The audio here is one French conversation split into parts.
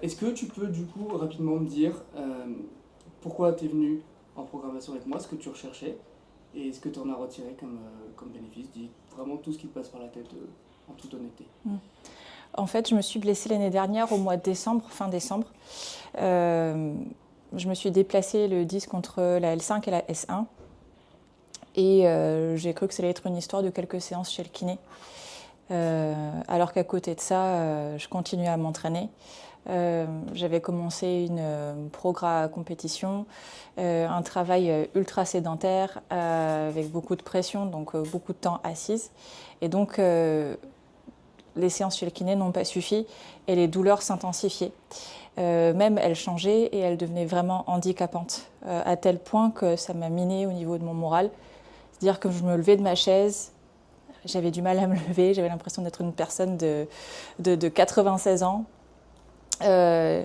Est-ce que tu peux du coup rapidement me dire pourquoi tu es venu en programmation avec moi, ce que tu recherchais et ce que tu en as retiré comme bénéfice? Dis vraiment tout ce qui te passe par la tête en toute honnêteté. En fait, je me suis blessée l'année dernière au mois de décembre, fin décembre. Je me suis déplacée le 10 contre la L5 et la S1. Et j'ai cru que ça allait être une histoire de quelques séances chez le kiné. Alors qu'à côté de ça, je continuais à m'entraîner. J'avais commencé une progrès compétition, un travail ultra sédentaire avec beaucoup de pression, donc beaucoup de temps assise. Et donc les séances chez le kiné n'ont pas suffi et les douleurs s'intensifiaient. Même elles changeaient et elles devenaient vraiment handicapantes, à tel point que ça m'a minée au niveau de mon moral. C'est-à-dire que je me levais de ma chaise, j'avais du mal à me lever, j'avais l'impression d'être une personne de 96 ans. Je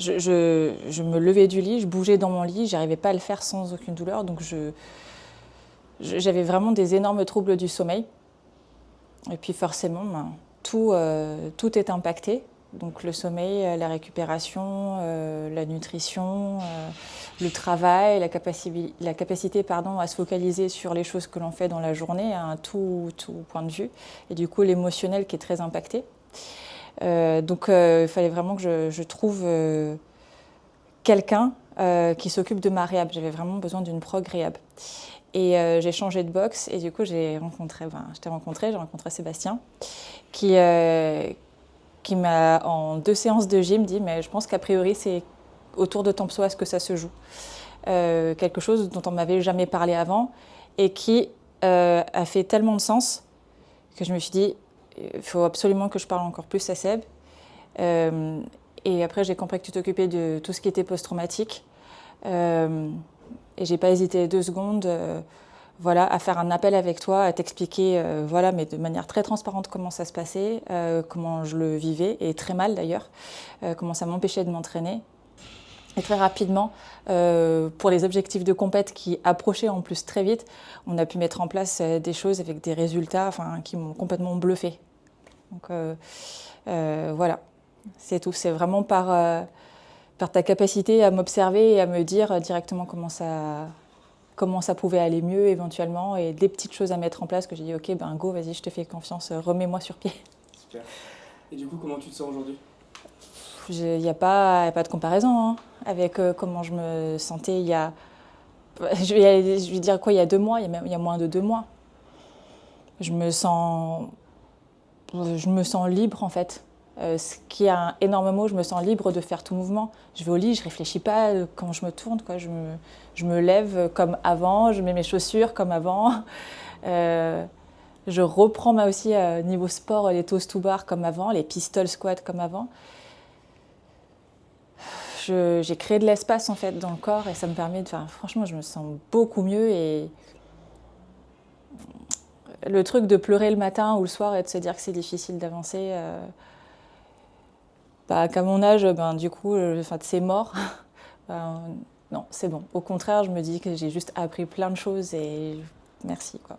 me levais du lit, je bougeais dans mon lit, j'arrivais pas à le faire sans aucune douleur. Donc j'avais vraiment des énormes troubles du sommeil. Et puis forcément, tout est impacté. Donc le sommeil, la récupération, la nutrition, le travail, la capacité à se focaliser sur les choses que l'on fait dans la journée, à tout point de vue. Et du coup, l'émotionnel qui est très impacté. Donc il fallait vraiment que je trouve quelqu'un qui s'occupe de ma réhab. J'avais vraiment besoin d'une prog réhab. Et j'ai changé de box et du coup j'ai rencontré Sébastien qui m'a en 2 séances de gym dit mais je pense qu'a priori c'est autour de ton psoas que ça se joue. Quelque chose dont on m'avait jamais parlé avant et qui a fait tellement de sens que je me suis dit il faut absolument que je parle encore plus à Seb. Et après j'ai compris que tu t'occupais de tout ce qui était post-traumatique. Et j'ai pas hésité 2 secondes à faire un appel avec toi, à t'expliquer, mais de manière très transparente comment ça se passait, comment je le vivais, et très mal d'ailleurs, comment ça m'empêchait de m'entraîner. Et très rapidement, pour les objectifs de compète qui approchaient en plus très vite, on a pu mettre en place des choses avec des résultats qui m'ont complètement bluffée. Donc voilà, c'est tout. C'est vraiment par ta capacité à m'observer et à me dire directement comment ça pouvait aller mieux éventuellement et des petites choses à mettre en place que j'ai dit ok ben go vas-y je te fais confiance, remets-moi sur pied. Super. Et du coup comment tu te sens aujourd'hui? Il n'y a pas de comparaison hein, avec comment je me sentais il y a, je vais dire quoi, il y a 2 mois, il y a moins de 2 mois. Je me sens libre en fait. Ce qui est un énorme mot, je me sens libre de faire tout mouvement. Je vais au lit, je réfléchis pas quand je me tourne, quoi. Je me lève comme avant, je mets mes chaussures comme avant. Je reprends aussi niveau sport les toast to bar comme avant, les pistol squats comme avant. J'ai créé de l'espace en fait dans le corps et ça me permet de faire. Franchement, je me sens beaucoup mieux et le truc de pleurer le matin ou le soir et de se dire que c'est difficile d'avancer. Qu'à mon âge, du coup, c'est mort. Non, c'est bon. Au contraire, je me dis que j'ai juste appris plein de choses et merci, quoi.